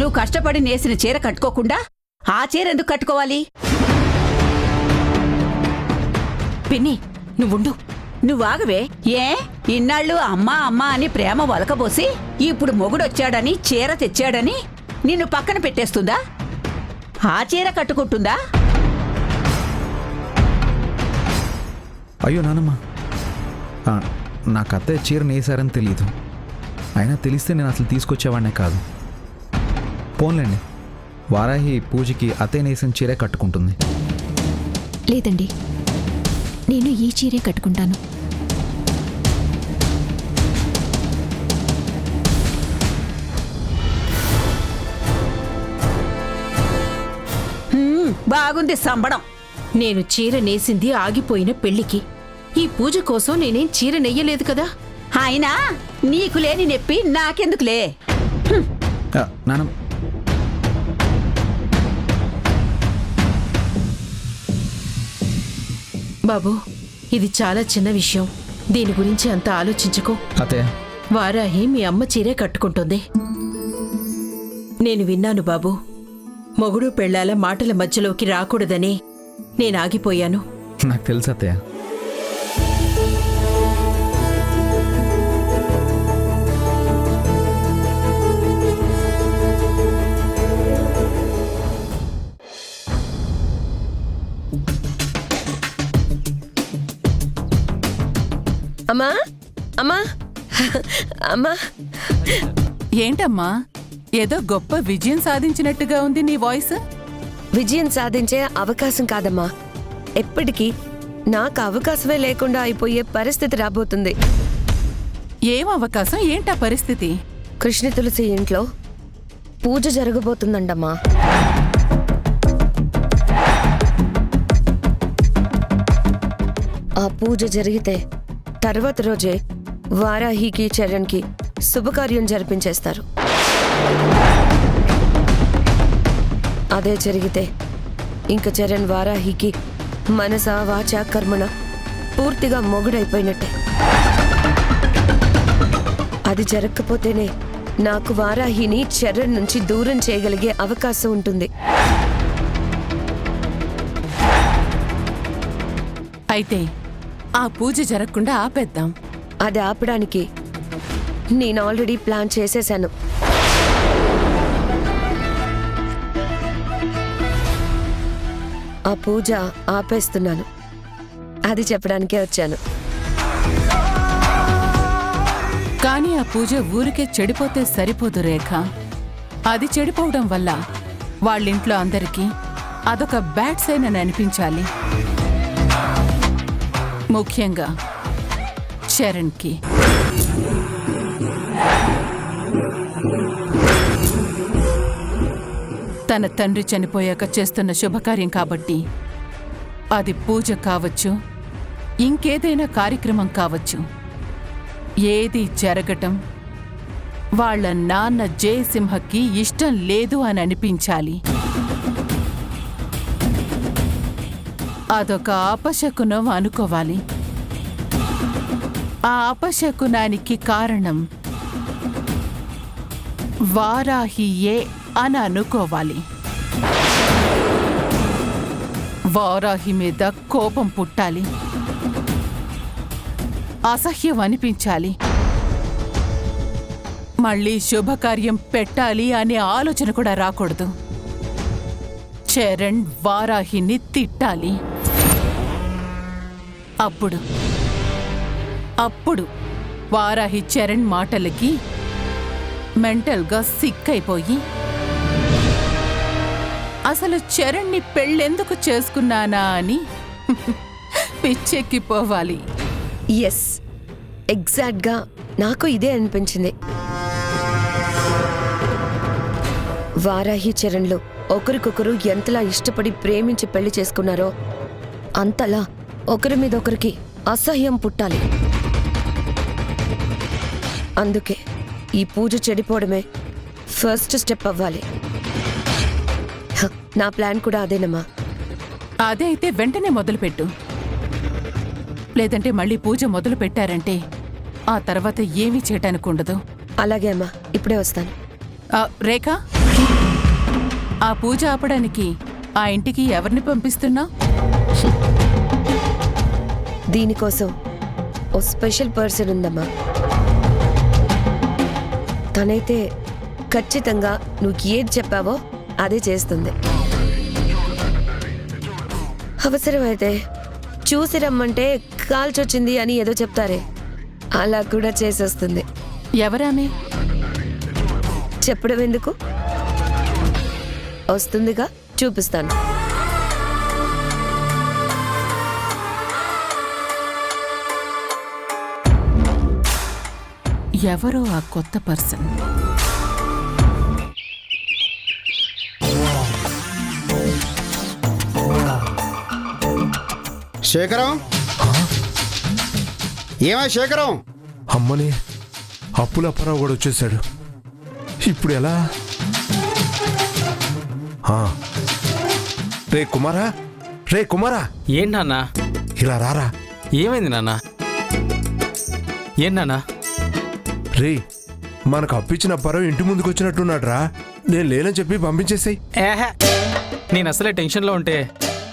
నువ్వు కష్టపడి నేసిన చీర కట్టుకోకుండా ఆ చీర ఎందుకు కట్టుకోవాలి? పిన్ని నువ్వుండు. నువ్వాగవే. ఏ ఇన్నాళ్ళు అమ్మా అమ్మా అని ప్రేమ వలకబోసి ఇప్పుడు మొగుడొచ్చాడని చీర తెచ్చాడని నిన్ను పక్కన పెట్టేస్తుందా? ఆ చీర కట్టుకుంటుందా? అయ్యో నానమ్మ, నాకు అత్తయ్య చీర నేసారని తెలీదు. అయినా తెలిస్తే నేను అసలు తీసుకొచ్చేవాడినే కాదు. పోన్లేండి, వారాహి పూజకి అత్తయ్య నేసిన చీరే కట్టుకుంటుంది. లేదండి, నేను ఈ చీరే కట్టుకుంటాను. బాగుంది సంబడం. నేను చీర నేసింది ఆగిపోయిన పెళ్లికి. ఈ పూజ కోసం నేనేం చీర నెయ్యలేదు కదా. అయినా నీకు లేని నొప్పి నాకెందుకులే. నానమ్మ, బాబు, ఇది చాలా చిన్న విషయం. దీని గురించి అంత ఆలోచించుకో. అత్తయ్య, వారాహి మీ అమ్మ చీరే కట్టుకుంటుంది. నేను విన్నాను బాబు. మొగుడు పెళ్ళాల మాటల మధ్యలోకి రాకూడదని నేను ఆగిపోయాను. నాకు తెలుసు అత్తయ్య. అమ్మా అమ్మా అమ్మా, ఏంటమ్మా, ఏదో గొప్ప విజయం సాధించినట్టుగా ఉంది నీ వాయిస్. విజయం సాధించే అవకాశం కాదమ్మా, ఎప్పటికీ నాకు అవకాశమే లేకుండా అయిపోయే పరిస్థితి రాబోతుంది. ఏం అవకాశం, ఏంటా పరిస్థితి? కృష్ణ తులసి ఇంట్లో పూజ జరగబోతుందండమ్మా. ఆ పూజ జరిగితే తర్వాత రోజే వారాహికి చరణ్కి శుభకార్యం జరిపించేస్తారు. అదే జరిగితే ఇంక చరణ్ వారాహికి మనస వాచ కర్మణ పూర్తిగా మొగుడైపోయినట్టే. అది జరగకపోతేనే నాకు వారాహిని చరణ్ నుంచి దూరం చేయగలిగే అవకాశం ఉంటుంది. అయితే ఆ పూజ జరగకుండా ఆపేద్దాం. అది ఆపడానికి నేను ఆల్రెడీ ప్లాన్ చేసేశాను. ఆ పూజ ఆపేస్తున్నాను, అది చెప్పడానికే వచ్చాను. కానీ ఆ పూజ ఊరికే చెడిపోతే సరిపోదు రేఖ. అది చెడిపోవడం వల్ల వాళ్ళింట్లో అందరికీ అదొక బ్యాడ్ సైన్ అని అనిపించాలి. ముఖ్యంగా చరణ్కి. తన తండ్రి చనిపోయాక చేస్తున్న శుభకార్యం కాబట్టి అది పూజ కావచ్చు, ఇంకేదైనా కార్యక్రమం కావచ్చు, ఏది జరగటం వాళ్ళ నాన్న జయసింహకి ఇష్టం లేదు అని అనిపించాలి. అదొక అపశకునం అనుకోవాలి. ఆ అపశకునానికి కారణం వారాహియే అని అనుకోవాలి. వారాహి మీద కోపం పుట్టాలి, అసహ్యం అనిపించాలి, మళ్ళీ శుభకార్యం పెట్టాలి అనే ఆలోచన కూడా రాకూడదు. చరణ్ వారాహిని తిట్టాలి. అప్పుడు వారాహి చరణ్ మాటలకి మెంటల్గా సిక్కైపోయి అసలు చరణ్ని పెళ్ళెందుకు చేసుకున్నానా అని పిచ్చెక్కిపోవాలి. ఎస్, ఎగ్జాక్ట్గా నాకు ఇదే అనిపించింది. వారాహి చరణ్లు ఒకరికొకరు ఎంతలా ఇష్టపడి ప్రేమించి పెళ్లి చేసుకున్నారో అంతలా ఒకరి మీద ఒకరికి అసహ్యం పుట్టాలి. అందుకే ఈ పూజ చెడిపోవడమే ఫస్ట్ స్టెప్ అవ్వాలి. నా ప్లాన్ కూడా అదేనమ్మా. అదే అయితే వెంటనే మొదలుపెట్టు. లేదంటే మళ్ళీ పూజ మొదలు పెట్టారంటే ఆ తర్వాత ఏమీ చేయటానికి ఉండదు. అలాగే అమ్మా, ఇప్పుడే వస్తాను. రేఖ, ఆ పూజ ఆపడానికి ఆ ఇంటికి ఎవరిని పంపిస్తున్నా? దీనికోసం ఓ స్పెషల్ పర్సన్ ఉందమ్మా. తనైతే ఖచ్చితంగా నువ్వు ఏది చెప్పావో అదే చేస్తుంది. అవసరమైతే చూసి రమ్మంటే కాల్చొచ్చింది అని ఏదో చెప్తారే, అలా కూడా చేసేస్తుంది. ఎవరామే? చెప్పడం ఎందుకు, వస్తుందిగా చూపిస్తాను. ఎవరో ఆ కొత్త పర్సన్. శేఖరం, ఏమా శేఖరం? అమ్మని అప్పుల అప్పారావు కూడా వచ్చేసాడు. ఇప్పుడు ఎలా? రే కుమారా, రే కుమారా, ఏంటి నాన్న? ఇలా రారా. ఏమైంది నాన్న? ఏంటి నాన్న? రే, మనకు అప్పిచ్చిన అప్పారావు ఇంటి ముందుకు వచ్చినట్టున్నాడు రా. నేను లేనని చెప్పి పంపించేసాయి. ఏహే, నేను అసలే టెన్షన్లో ఉంటే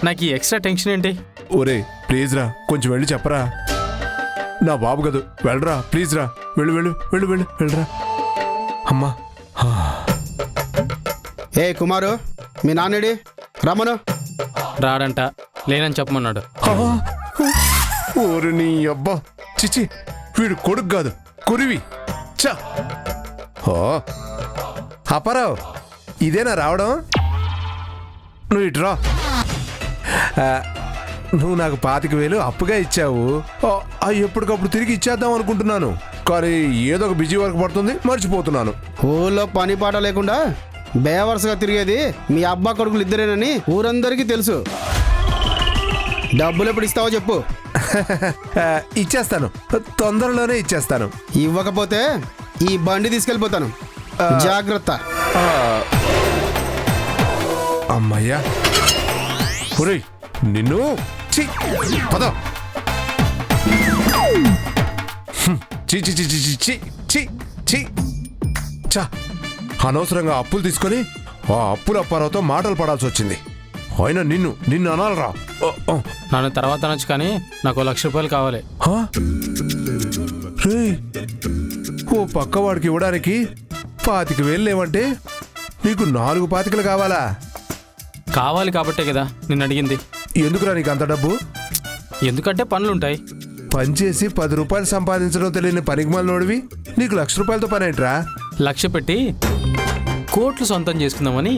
నాకు ఈ ఎక్స్ట్రా టెన్షన్ ఏంటి? ఒరే ప్లీజ్ రా, కొంచెం వెళ్ళి చెప్పరా. నా బాబు కదూ, వెళ్ళరా ప్లీజ్ రా. వెళ్ళు వెళ్ళు వెళ్ళు వెళ్ళు వెళ్ళరా. అమ్మా. ఏ కుమారు, మీ నాన్నడి రమ్మను. రాడంట, లేనని చెప్పమన్నాడు. ఓరి నీ అబ్బా, చిచి, వీడు కొడుకు కాదు కురివి. చా ఓ అప్పారావు, ఇదేనా రావడం? నువ్వు ఇటురా. నువ్వు నాకు 25,000 అప్పుగా ఇచ్చావు. అవి ఎప్పటికప్పుడు తిరిగి ఇచ్చేద్దాం అనుకుంటున్నాను, కానీ ఏదో ఒక బిజీ వర్క్ పడుతుంది, మర్చిపోతున్నాను. ఊళ్ళో పని పాట లేకుండా బేవర్స్గా తిరిగేది మీ అబ్బా కొడుకులు ఇద్దరేనని ఊరందరికీ తెలుసు. డబ్బులు ఎప్పుడు ఇస్తావో చెప్పు. ఇచ్చేస్తాను, తొందరలోనే ఇచ్చేస్తాను. ఇవ్వకపోతే ఈ బండి తీసుకెళ్ళిపోతాను, జాగ్రత్త. అమ్మయ్యా, ఒరేయ్ నిన్ను పద. చి చి చి చి చి చి చి చి చా, అనవసరంగా అప్పులు తీసుకొని ఆ అప్పుల అప్పారావుతో మాటలు పడాల్సి వచ్చింది. అయినా నిన్ను నిన్ను అనాలరా. నన్ను తర్వాత అనొచ్చు, కానీ నాకు 1,00,000 రూపాయలు కావాలి. రేయ్, ఓ పక్కవాడికి ఇవ్వడానికి 25,000 లేవంటే నీకు 4 పాతికలు కావాలా? కావాలి కాబట్టే కదా నిన్ను అడిగింది. ఎందుకురా నీకు అంత డబ్బు? ఎందుకంటే పనులుంటాయి. పనిచేసి 10 రూపాయలు సంపాదించడం తెలియని పనికిమాలినోడివి నీకు 1,00,000 రూపాయలతో పని ఏంట్రా? 1,00,000 పెట్టి కోట్లు సొంతం చేసుకుందామని.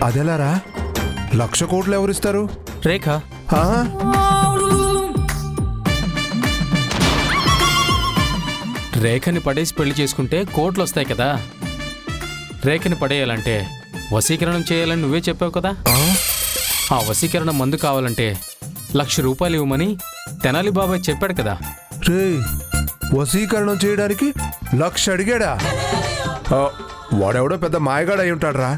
అదెలారా? 1,00,000 కోట్లు ఎవరిస్తారు? రేఖ. రేఖని పడేసి పెళ్లి చేసుకుంటే కోట్లు వస్తాయి కదా. రేఖని పడేయాలంటే వశీకరణం చేయాలని నువ్వే చెప్పావు కదా. ఆ వశీకరణ మందు కావాలంటే 1,00,000 రూపాయలు ఇవ్వమని తెనాలి బాబాయ్ చెప్పాడు కదా. రే, వశీకరణం చేయడానికి 1,00,000 అడిగాడా? వాడెవడో పెద్ద మాయగాడు అయి ఉంటాడురా.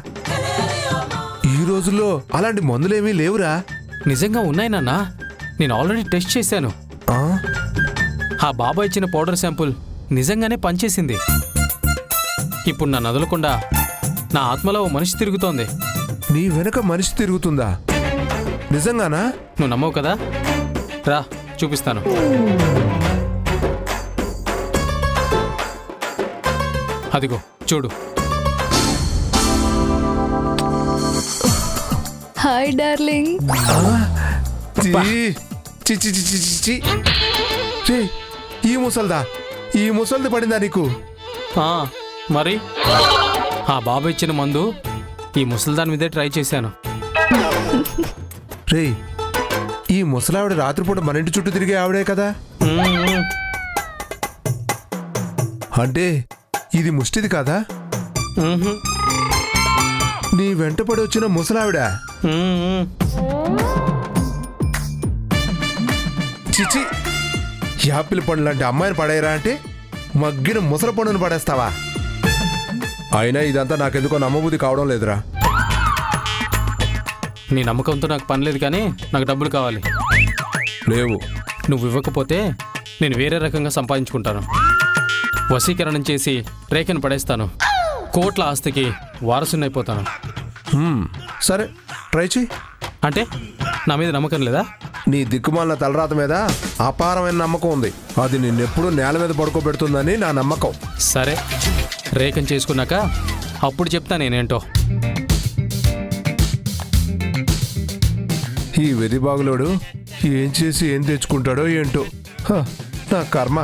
ఈ రోజుల్లో అలాంటి మందులేమీ లేవురా. నిజంగా ఉన్నాయి నాన్న, నేను ఆల్రెడీ టెస్ట్ చేశాను. ఆ బాబాయ్ ఇచ్చిన పౌడర్ శాంపుల్ నిజంగానే పనిచేసింది. ఇప్పుడు నన్ను వదలకుండా నా ఆత్మలో ఓ మనిషి తిరుగుతోంది. నీ వెనక మనిషి తిరుగుతుందా? నిజంగానా? నువ్వు నమ్మవు కదా, రా చూపిస్తాను. అదిగో చూడు. Hi darling. ఈ ముసల్దా? ఈ ముసల్ది పడిందా నీకు? మరి ఆ బాబు ఇచ్చిన మందు ఈ ముసల్దాని మీదే ట్రై చేశాను. రే, ఈ ముసలావిడ రాత్రిపూట మన ఇంటి చుట్టూ తిరిగే ఆవిడే కదా? అంటే ఇది ముష్టిది కాదా? నీ వెంటపడి వచ్చిన ముసలావిడ? చిచి, యాపిల్ పండు లాంటి అమ్మాయిని పడేయరా అంటే మగ్గిన ముసల పండును పడేస్తావా? అయినా ఇదంతా నాకెందుకో నమ్మబుద్ధి కావడం లేదురా. నీ నమ్మకంతో నాకు పని లేదు, కానీ నాకు డబ్బులు కావాలి. లేవు. నువ్వు ఇవ్వకపోతే నేను వేరే రకంగా సంపాదించుకుంటాను. వశీకరణం చేసి రేఖను పడేస్తాను. కోట్ల ఆస్తికి వారసునైపోతాను. సరే ట్రై చెయ్యి. అంటే నా మీద నమ్మకం లేదా? నీ దిక్కుమాలిన తలరాత మీద అపారమైన నమ్మకం ఉంది. అది నిన్నెప్పుడు నేల మీద పడుకోబెడుతుందని నా నమ్మకం. సరే, రేఖం చేసుకున్నాక అప్పుడు చెప్తా నేనేంటో. ఈ వెదిబాగులోడు ఏం చేసి ఏం తెచ్చుకుంటాడో ఏంటో. హ, నా కర్మ.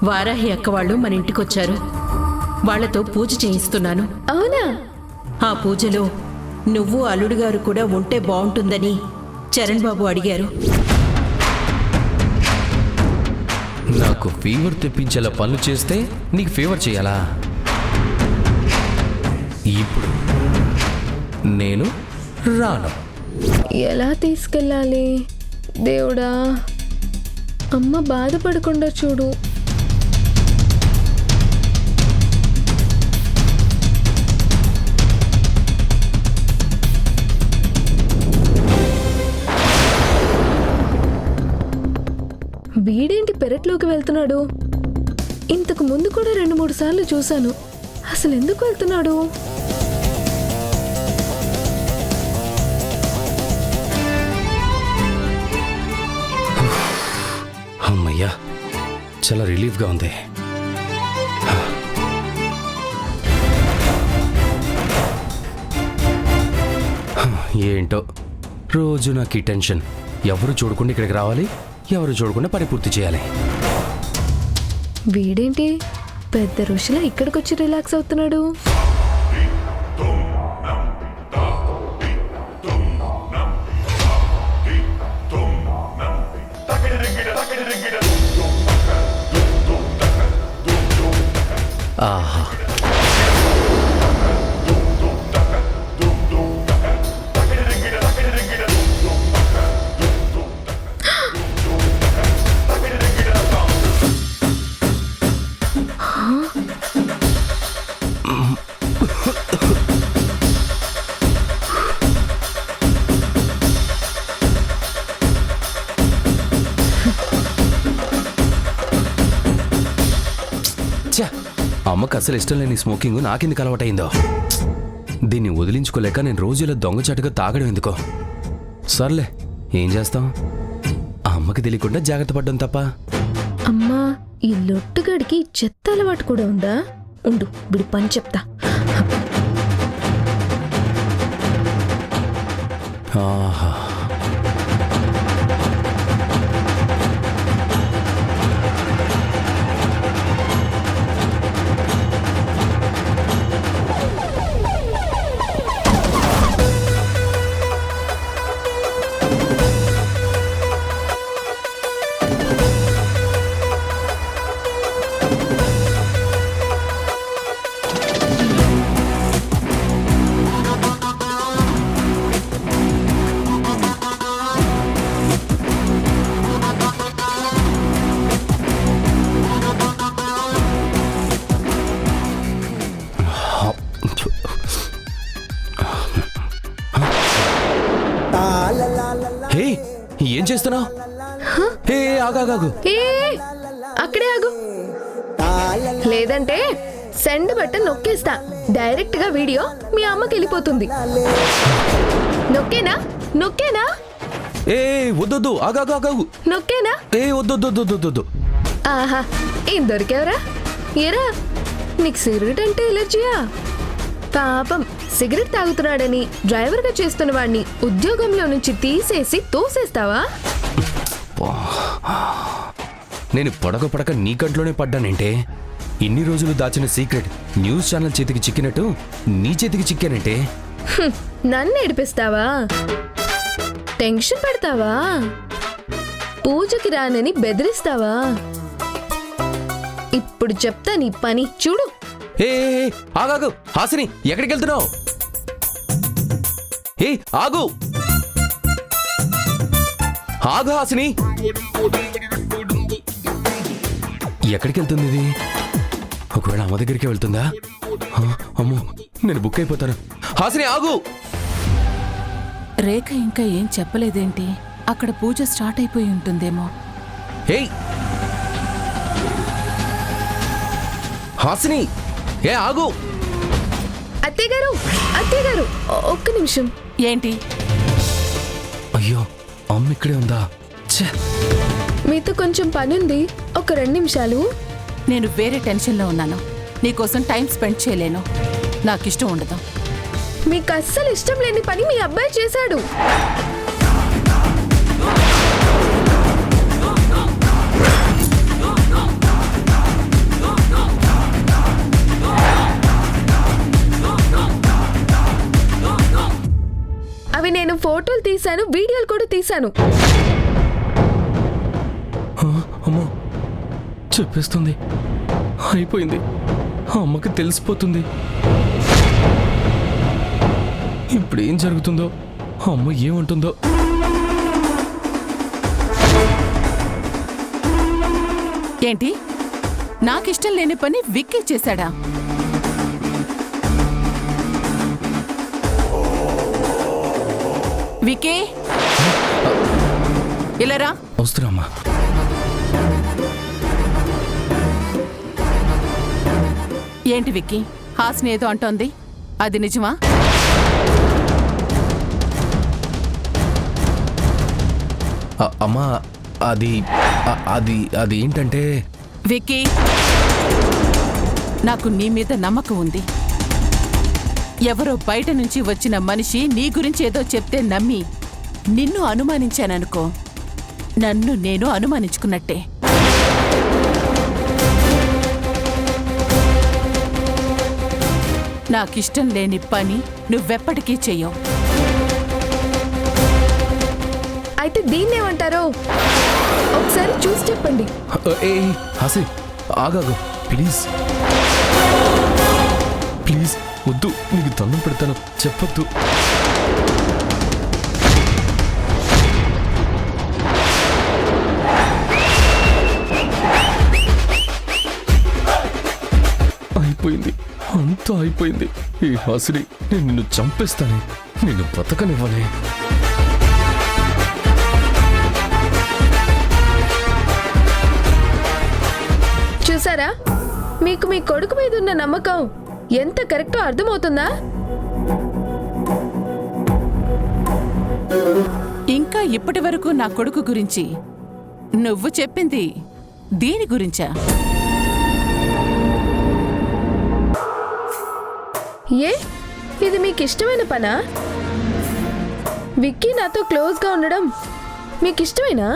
వారాహి అక్క వాళ్ళు మన ఇంటికొచ్చారు. వాళ్లతో పూజ చేయిస్తున్నాను. అవునా? ఆ పూజలో నువ్వు అల్లుడు గారు కూడా ఉంటే బాగుంటుందని చరణ్ బాబు అడిగారు. నాకు ఫీవర్ తెప్పించేలా పనులు చేస్తే నీకు ఫేవర్ చేయాలా? ఇప్పుడు నేను రాను. ఎలా తీసుకెళ్ళాలి దేవుడా? అమ్మ బాధపడకుండా చూడు. వీడేంటి పెరట్లోకి వెళ్తున్నాడు? ఇంతకు ముందు కూడా 2-3 సార్లు చూశాను. అసలు ఎందుకు వెళ్తున్నాడు? అమ్మయ్యా, చాలా రిలీఫ్గా ఉంది. ఏంటో రోజు నాకు ఈ టెన్షన్. ఎవరు చూడకుండా ఇక్కడికి రావాలి, ఎవరు చూడకుండా పని పూర్తి చేయాలి. వీడేంటి పెద్ద ఋషిలా ఇక్కడికొచ్చి రిలాక్స్ అవుతున్నాడు? ఆహా, అమ్మకు అసలు ఇష్టం లేని స్మోకింగ్ నాకెందుకు అలవాటైందో. దీన్ని వదిలించుకోలేక నేను రోజు ఇలా దొంగచాటుగా తాగడం ఎందుకో. సర్లే, ఏం చేస్తాం? ఆ అమ్మకి తెలియకుండా జాగ్రత్త పడ్డం తప్ప. అమ్మా, ఈ లొట్టుగడికి చెత్త అలవాటు కూడా ఉందా? ఉండు, వీడి పని చెప్తా. ఆహా, హే, ఏం చేస్తున్నావు? హే, ఆగాగాగు. అక్కడే ఆగు, లేదంటే సెండ్ బటన్ నొక్కేస్తా. డైరెక్ట్ గా వీడియో మీ అమ్మకి వెళ్ళిపోతుంది. నొక్కేనా? నొక్కేనా? ఏ వద్దొద్దు, ఆగాగాగు. నొక్కేనా? ఏ వద్దొద్దు. ఆహా, ఏం దొరికావరా? ఏరా, నీకు సిగరెట్ అంటే ఎలర్జీయా? పాపం, సిగరెట్ తాగుతున్నాడని డ్రైవర్గా చేస్తున్న వాడిని ఉద్యోగంలో నుంచి తీసేసి తోసేస్తావా? నేను పడక నీ కంట్లోనే పడ్డానంటే. ఇన్ని రోజులు దాచిన సీక్రెట్ న్యూస్ ఛానల్ చేతికి చిక్కినట్టు నీ చేతికి చిక్కానంటే. నన్ను ఏడిపిస్తావా? టెన్షన్ పెడతావా? పూజకి రానని బెదిరిస్తావా? ఇప్పుడు చెప్తా నీ పని చూడు. ఏ ఆగాగు హాసిని, ఎక్కడికి వెళ్తున్నావు? ఏ ఆగు ఆగు హాసిని, ఎక్కడికి వెళ్తుంది ఇది? ఒకవేళ అమ్మ దగ్గరికి వెళ్తుందా? అమ్మో నేను బుక్ అయిపోతాను. హాసిని ఆగు. రేఖ ఇంకా ఏం చెప్పలేదేంటి? అక్కడ పూజ స్టార్ట్ అయిపోయి ఉంటుందేమో. ఏయ్ హాసిని, ఏ ఆగు. అత్తయ్య గారు ఒక్క నిమిషం. ఏంటి? అయ్యో అమ్మ ఇక్కడే ఉందా? ఛే! మీతో కొంచెం పనుంది, ఒక 2 నిమిషాలు. నేను వేరే టెన్షన్లో ఉన్నాను. నీకోసం టైం స్పెండ్ చేయలేను. నాకిష్టం ఉండదు. మీకు అస్సలు ఇష్టం లేని పని మీ అబ్బాయి చేశాడు. అవి నేను ఫోటోలు తీశాను, వీడియోలు కూడా తీశాను. అమ్మో చెప్పేస్తుంది. అయిపోయింది. అమ్మకి తెలిసిపోతుంది. ఇప్పుడు ఏం జరుగుతుందో, అమ్మ ఏమంటుందో. ఏంటి? నాకిష్టం లేని పని విక్కీ చేశాడా? విక్కీ, ఇలా రా. వస్తున్నా. ఏంటి విక్కీ, హాస్ని ఏదో అంటోంది, అది నిజమా? అమ్మా అది అది అది ఏంటంటే విక్కీ, నాకు నీ మీద నమ్మకం ఉంది. ఎవరో బయట నుంచి వచ్చిన మనిషి నీ గురించి ఏదో చెప్తే నమ్మి నిన్ను అనుమానించాననుకో, నన్ను నేను అనుమానించుకున్నట్టే. నాకిష్టం లేని పని నువ్వెప్పటికీ చెయ్యవు. అయితే దీన్నేమంటారో ఒకసారి చూసి చెప్పండి. ఏ హాసి ఆగాగు ప్లీజ్. ప్లీజ్ వద్దు, నీకు దండం పెడతాను, చెప్పొద్దు. అయిపోయింది, అంతా అయిపోయింది. ఈ హాసిని, నేను నిన్ను చంపేస్తానే, నిన్ను బ్రతకనివ్వనే. చూసారా, మీకు మీ కొడుకు మీద ఉన్న నమ్మకం ఎంత కరెక్టో అర్థమవుతుందా? ఇంకా ఇప్పటి వరకు నా కొడుకు గురించి నువ్వు చెప్పింది దీని గురించా? ఏ, ఇది మీకు ఇష్టమైన పనా? విక్కీ నాతో క్లోజ్గా ఉండడం మీకు ఇష్టమేనా?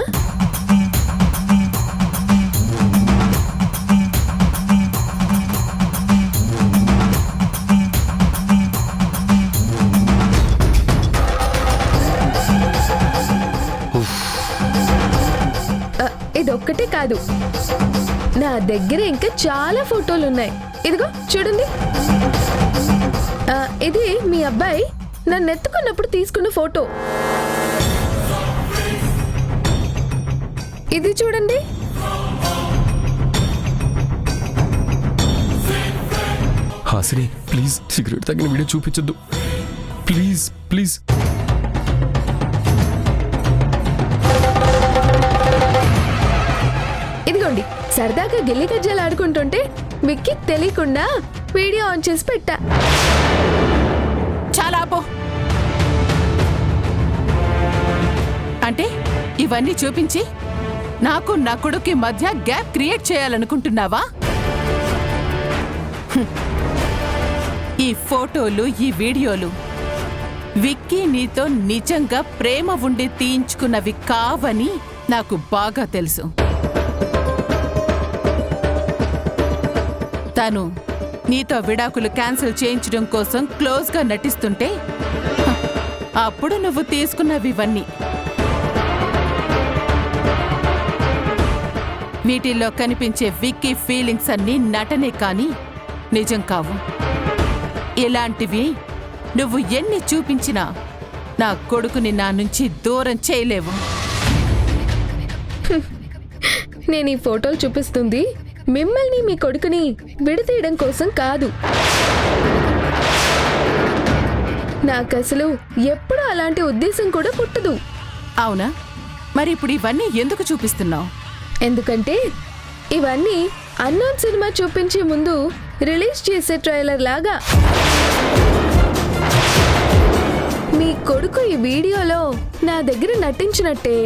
ఇదొక్కటే కాదు, నా దగ్గర ఇంకా చాలా ఫోటోలు ఉన్నాయి. ఇదిగో చూడండి. ఇది మీ అబ్బాయి నన్ను ఎత్తుకున్నప్పుడు తీసుకున్న ఫోటో. ఇది చూడండి. హాసిని ప్లీజ్, సిగరెట్ తగిన వీడియో చూపించొద్దు ప్లీజ్ ప్లీజ్. ఇదిగోండి, సరదాగా గిల్లి గజ్జాలు ఆడుకుంటుంటే విక్కీ తెలియకుండా వీడియో ఆన్ చేసి పెట్టా. చాలా ఆపో. అంటే ఇవన్నీ చూపించి నాకు నా కొడుక్కి మధ్య గ్యాప్ క్రియేట్ చేయాలనుకుంటున్నావా? ఈ ఫోటోలు, ఈ వీడియోలు విక్కీ నీతో నిజంగా ప్రేమ ఉండి తీయించుకున్నవి కావని నాకు బాగా తెలుసు. తను నీతో విడాకులు క్యాన్సిల్ చేయించడం కోసం క్లోజ్గా నటిస్తుంటే అప్పుడు నువ్వు తీసుకున్నవివన్నీ. వీటిల్లో కనిపించే విక్కీ ఫీలింగ్స్ అన్నీ నటనే కాని నిజం కావు. ఇలాంటివి నువ్వు ఎన్ని చూపించినా నా కొడుకుని నా నుంచి దూరం చేయలేవు. నేను ఈ ఫోటోలు చూపిస్తుంది మిమ్మల్ని, మీ కొడుకుని విడతీయడం కోసం కాదు. నాకసలు ఎప్పుడు అలాంటి ఉద్దేశం కూడా పుట్టదు. అవునా? మరి ఇప్పుడు ఇవన్నీ ఎందుకు చూపిస్తున్నావు? ఎందుకంటే ఇవన్నీ అన్నోన్ సినిమా చూపించే ముందు రిలీజ్ చేసే ట్రైలర్ లాగా. మీ కొడుకు ఈ వీడియోలో నా దగ్గర నటించినట్టే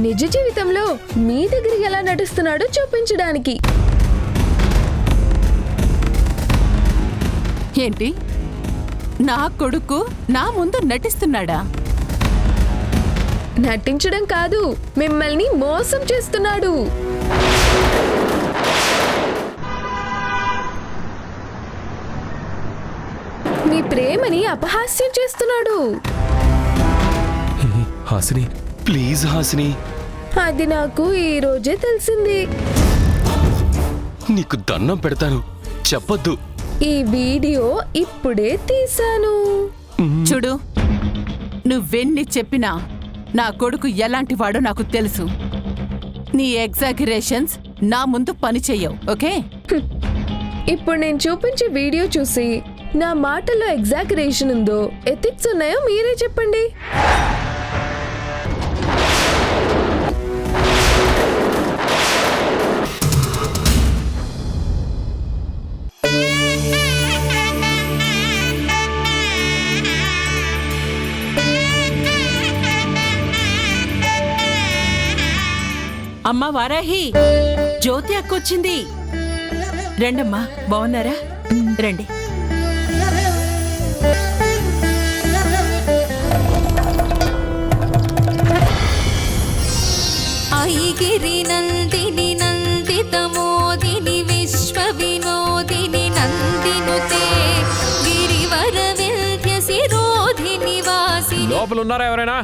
నిజ జీవితంలో మీ దగ్గర ఎలా నటిస్తున్నాడో చూపించడానికి. ఏంటి, నా కొడుకు నా ముందు నటిస్తున్నాడా? నటించడం కాదు, మిమ్మల్ని మోసం చేస్తున్నాడు. మీ ప్రేమని అపహాస్యం చేస్తున్నాడు. హాసిని, ప్లీజ్ హాసిని, అది నాకు ఈ రోజే తెలిసింది. నీకు దండం పెడతాను, చెప్పొద్దు. ఈ వీడియో ఇప్పుడే తీశాను. చూడు, నువ్వెన్ని చెప్పినా నా కొడుకు ఎలాంటివాడో నాకు తెలుసు. నీ ఎగ్జాగరేషన్స్ నా ముందు పని చెయ్యవు, ఓకే? ఇప్పుడు నేను చూపించే వీడియో చూసి నా మాటల్లో ఎగ్జాగరేషన్ ఉందో ఎథిక్స్ ఉన్నాయో మీరే చెప్పండి. అమ్మా వారాహి, జ్యోతి అక్కొచ్చింది. రండమ్మా, బాగున్నారా? రండి. ఐగిరి నందిని నందితమోదిని విశ్వ వినోదిని నందినుతే గిరివర వింధ్య శిరోధి నివాసి. లోపల ఉన్నారా ఎవరైనా?